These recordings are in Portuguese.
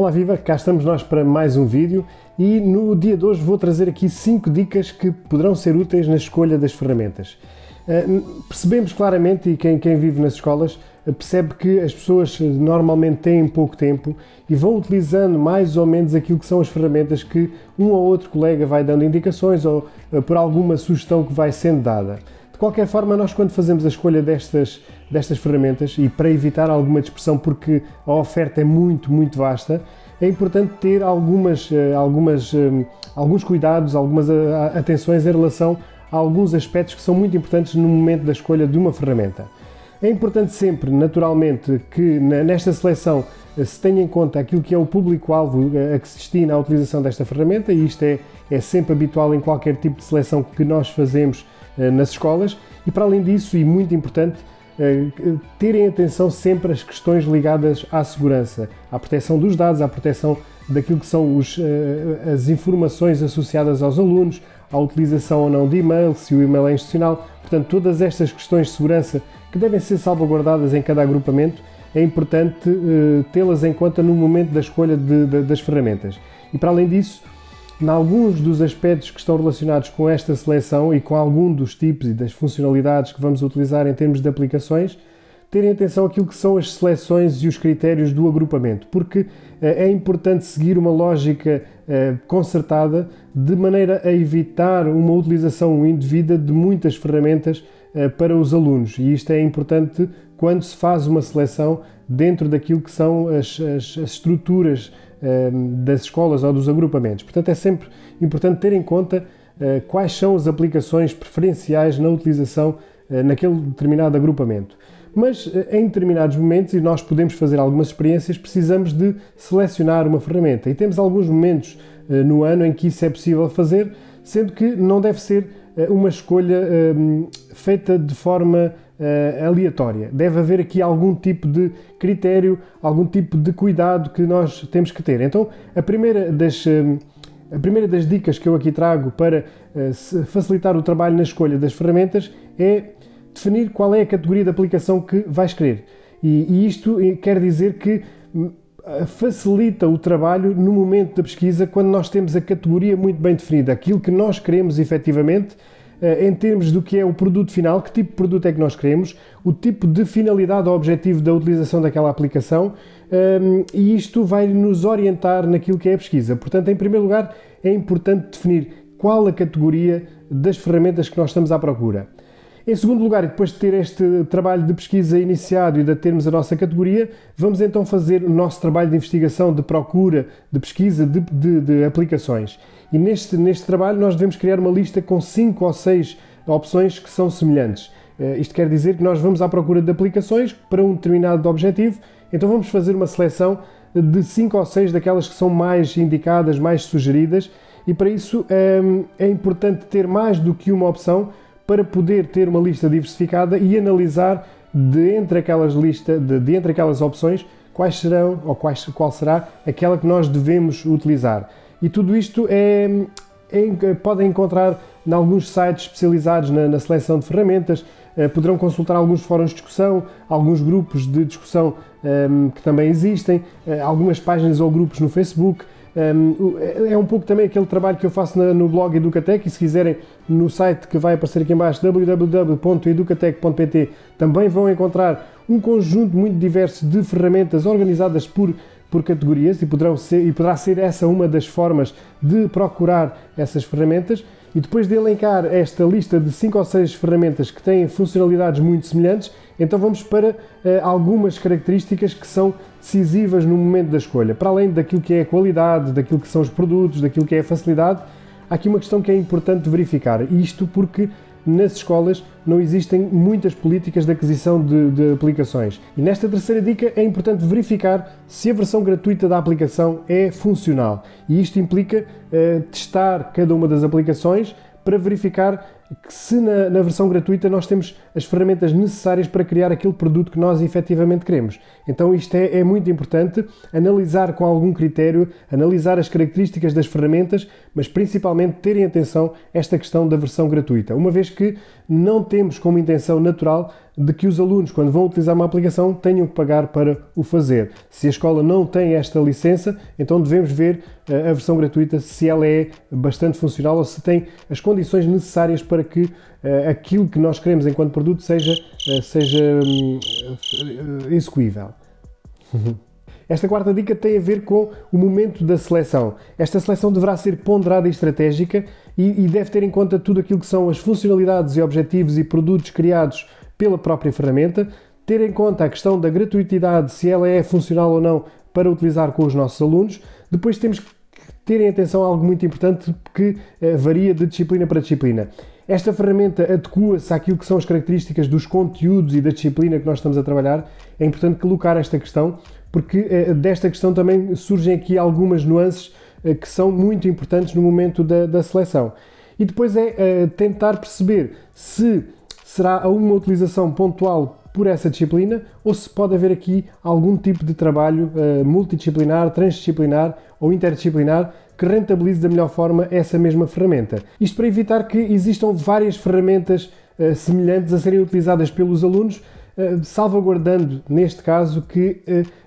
Olá viva, cá estamos nós para mais um vídeo e no dia de hoje vou trazer aqui 5 dicas que poderão ser úteis na escolha das ferramentas. Percebemos claramente, e quem vive nas escolas percebe que as pessoas normalmente têm pouco tempo e vão utilizando mais ou menos aquilo que são as ferramentas que um ou outro colega vai dando indicações ou por alguma sugestão que vai sendo dada. De qualquer forma, nós quando fazemos a escolha destas ferramentas e para evitar alguma dispersão, porque a oferta é muito vasta, é importante ter alguns cuidados, algumas atenções em relação a alguns aspectos que são muito importantes no momento da escolha de uma ferramenta. É importante sempre, naturalmente, que nesta seleção se tenha em conta aquilo que é o público-alvo a que se destina a utilização desta ferramenta, e isto é sempre habitual em qualquer tipo de seleção que nós fazemos nas escolas, e para além disso, e muito importante, terem atenção sempre às questões ligadas à segurança, à proteção dos dados, à proteção daquilo que são as informações associadas aos alunos, à utilização ou não de e-mail, se o e-mail é institucional. Portanto, todas estas questões de segurança que devem ser salvaguardadas em cada agrupamento, é importante tê-las em conta no momento da escolha das ferramentas. E para além disso, em alguns dos aspectos que estão relacionados com esta seleção e com algum dos tipos e das funcionalidades que vamos utilizar em termos de aplicações, terem atenção àquilo que são as seleções e os critérios do agrupamento, porque é importante seguir uma lógica concertada de maneira a evitar uma utilização indevida de muitas ferramentas para os alunos, e isto é importante quando se faz uma seleção dentro daquilo que são as estruturas das escolas ou dos agrupamentos. Portanto, é sempre importante ter em conta quais são as aplicações preferenciais na utilização naquele determinado agrupamento. Mas em determinados momentos, e nós podemos fazer algumas experiências, precisamos de selecionar uma ferramenta, e temos alguns momentos no ano em que isso é possível fazer, sendo que não deve ser uma escolha feita de forma aleatória. Deve haver aqui algum tipo de critério, algum tipo de cuidado que nós temos que ter. Então, a primeira das dicas que eu aqui trago para facilitar o trabalho na escolha das ferramentas é definir qual é a categoria de aplicação que vais querer. E isto quer dizer que facilita o trabalho no momento da pesquisa quando nós temos a categoria muito bem definida, aquilo que nós queremos efetivamente em termos do que é o produto final, que tipo de produto é que nós queremos, o tipo de finalidade ou objetivo da utilização daquela aplicação, e isto vai nos orientar naquilo que é a pesquisa. Portanto, em primeiro lugar, é importante definir qual a categoria das ferramentas que nós estamos à procura. Em segundo lugar, e depois de ter este trabalho de pesquisa iniciado e de termos a nossa categoria, vamos então fazer o nosso trabalho de investigação, de procura, de pesquisa de aplicações. E neste trabalho nós devemos criar uma lista com 5 ou 6 opções que são semelhantes. Isto quer dizer que nós vamos à procura de aplicações para um determinado objetivo, então vamos fazer uma seleção de 5 ou 6 daquelas que são mais indicadas, mais sugeridas, e para isso é importante ter mais do que uma opção para poder ter uma lista diversificada e analisar de entre aquelas opções quais serão ou qual será aquela que nós devemos utilizar. E tudo isto podem encontrar em alguns sites especializados na seleção de ferramentas, poderão consultar alguns fóruns de discussão, alguns grupos de discussão que também existem, algumas páginas ou grupos no Facebook. É um pouco também aquele trabalho que eu faço no blog Educatec, e se quiserem no site que vai aparecer aqui em baixo, www.educatec.pt, também vão encontrar um conjunto muito diverso de ferramentas organizadas por categorias, e poderá ser essa uma das formas de procurar essas ferramentas. E depois de elencar esta lista de 5 ou 6 ferramentas que têm funcionalidades muito semelhantes, então vamos para algumas características que são decisivas no momento da escolha. Para além daquilo que é a qualidade, daquilo que são os produtos, daquilo que é a facilidade, há aqui uma questão que é importante verificar. Isto porque nas escolas não existem muitas políticas de aquisição de aplicações. E nesta terceira dica é importante verificar se a versão gratuita da aplicação é funcional. E isto implica testar cada uma das aplicações para verificar que se na versão gratuita nós temos as ferramentas necessárias para criar aquele produto que nós efetivamente queremos. Então isto é muito importante, analisar com algum critério, analisar as características das ferramentas, mas principalmente terem atenção a esta questão da versão gratuita, uma vez que não temos como intenção natural de que os alunos, quando vão utilizar uma aplicação, tenham que pagar para o fazer. Se a escola não tem esta licença, então devemos ver a versão gratuita se ela é bastante funcional ou se tem as condições necessárias para que aquilo que nós queremos enquanto produto seja execuível. Esta quarta dica tem a ver com o momento da seleção. Esta seleção deverá ser ponderada e estratégica e deve ter em conta tudo aquilo que são as funcionalidades e objetivos e produtos criados pela própria ferramenta, ter em conta a questão da gratuitidade, se ela é funcional ou não para utilizar com os nossos alunos. Depois temos que ter em atenção algo muito importante que varia de disciplina para disciplina. Esta ferramenta adequa-se àquilo que são as características dos conteúdos e da disciplina que nós estamos a trabalhar. É importante colocar esta questão, porque desta questão também surgem aqui algumas nuances que são muito importantes no momento da seleção. E depois é tentar perceber se será uma utilização pontual por essa disciplina ou se pode haver aqui algum tipo de trabalho multidisciplinar, transdisciplinar ou interdisciplinar que rentabilize da melhor forma essa mesma ferramenta. Isto para evitar que existam várias ferramentas semelhantes a serem utilizadas pelos alunos, salvaguardando, neste caso, que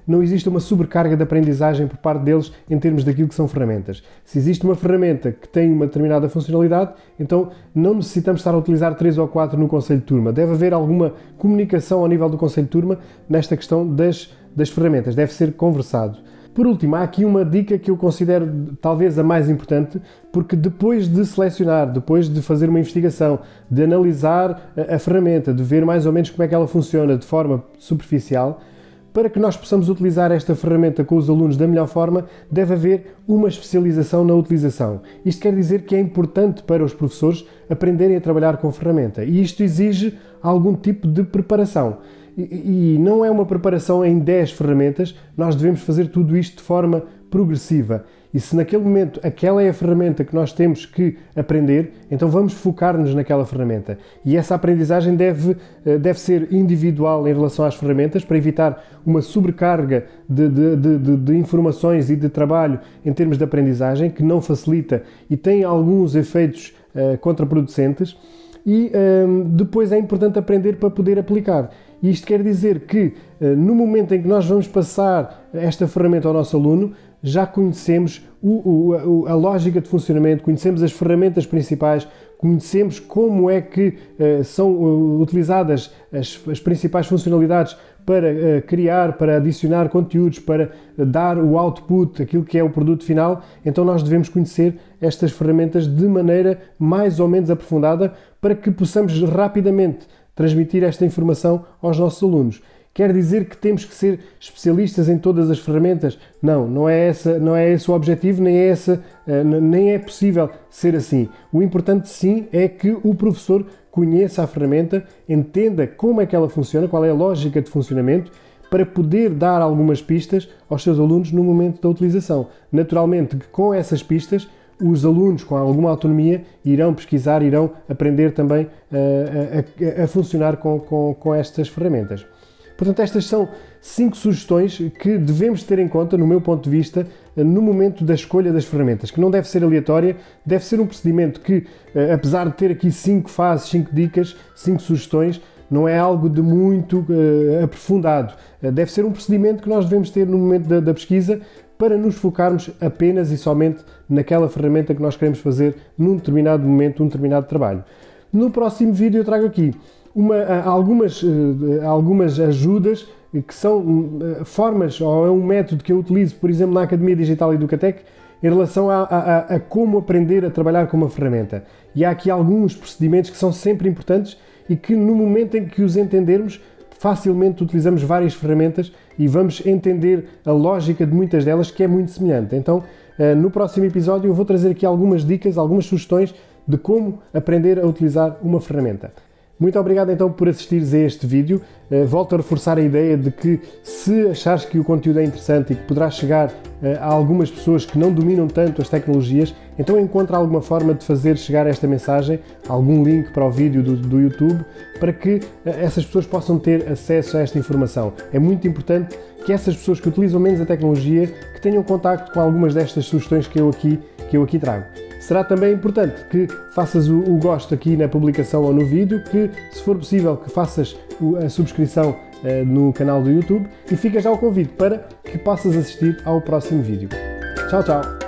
não existe uma sobrecarga de aprendizagem por parte deles em termos daquilo que são ferramentas. Se existe uma ferramenta que tem uma determinada funcionalidade, então não necessitamos estar a utilizar 3 ou 4 no conselho de turma. Deve haver alguma comunicação ao nível do conselho de turma nesta questão das ferramentas, deve ser conversado. Por último, há aqui uma dica que eu considero talvez a mais importante, porque depois de selecionar, depois de fazer uma investigação, de analisar a ferramenta, de ver mais ou menos como é que ela funciona de forma superficial, para que nós possamos utilizar esta ferramenta com os alunos da melhor forma, deve haver uma especialização na utilização. Isto quer dizer que é importante para os professores aprenderem a trabalhar com a ferramenta e isto exige algum tipo de preparação. E não é uma preparação em 10 ferramentas, nós devemos fazer tudo isto de forma progressiva. E se naquele momento aquela é a ferramenta que nós temos que aprender, então vamos focar-nos naquela ferramenta. E essa aprendizagem deve ser individual em relação às ferramentas para evitar uma sobrecarga de informações e de trabalho em termos de aprendizagem que não facilita e tem alguns efeitos contraproducentes. E depois é importante aprender para poder aplicar. E isto quer dizer que no momento em que nós vamos passar esta ferramenta ao nosso aluno, já conhecemos a lógica de funcionamento, conhecemos as ferramentas principais, conhecemos como é que são utilizadas as principais funcionalidades para criar, para adicionar conteúdos, para dar o output, aquilo que é o produto final. Então nós devemos conhecer estas ferramentas de maneira mais ou menos aprofundada para que possamos rapidamente transmitir esta informação aos nossos alunos. Quer dizer que temos que ser especialistas em todas as ferramentas? Não é esse o objetivo, nem é possível ser assim. O importante sim é que o professor conheça a ferramenta, entenda como é que ela funciona, qual é a lógica de funcionamento, para poder dar algumas pistas aos seus alunos no momento da utilização. Naturalmente que com essas pistas os alunos com alguma autonomia irão pesquisar, irão aprender também a funcionar com estas ferramentas. Portanto, estas são 5 sugestões que devemos ter em conta, no meu ponto de vista, no momento da escolha das ferramentas, que não deve ser aleatória, deve ser um procedimento que, apesar de ter aqui 5 fases, 5 dicas, 5 sugestões, não é algo de muito aprofundado. Deve ser um procedimento que nós devemos ter no momento da pesquisa para nos focarmos apenas e somente naquela ferramenta que nós queremos fazer num determinado momento, um determinado trabalho. No próximo vídeo eu trago aqui algumas ajudas que são formas ou é um método que eu utilizo, por exemplo, na Academia Digital Educatec, em relação a como aprender a trabalhar com uma ferramenta. E há aqui alguns procedimentos que são sempre importantes e que no momento em que os entendermos, facilmente utilizamos várias ferramentas e vamos entender a lógica de muitas delas, que é muito semelhante. Então, no próximo episódio eu vou trazer aqui algumas dicas, algumas sugestões de como aprender a utilizar uma ferramenta. Muito obrigado então por assistires a este vídeo. Volto a reforçar a ideia de que se achares que o conteúdo é interessante e que poderá chegar a algumas pessoas que não dominam tanto as tecnologias, então encontra alguma forma de fazer chegar esta mensagem, algum link para o vídeo do YouTube, para que essas pessoas possam ter acesso a esta informação. É muito importante que essas pessoas que utilizam menos a tecnologia, que tenham contacto com algumas destas sugestões que eu aqui trago. Será também importante que faças o gosto aqui na publicação ou no vídeo, que, se for possível, que faças a subscrição no canal do YouTube, e fica já o convite para que possas assistir ao próximo vídeo. Tchau, tchau!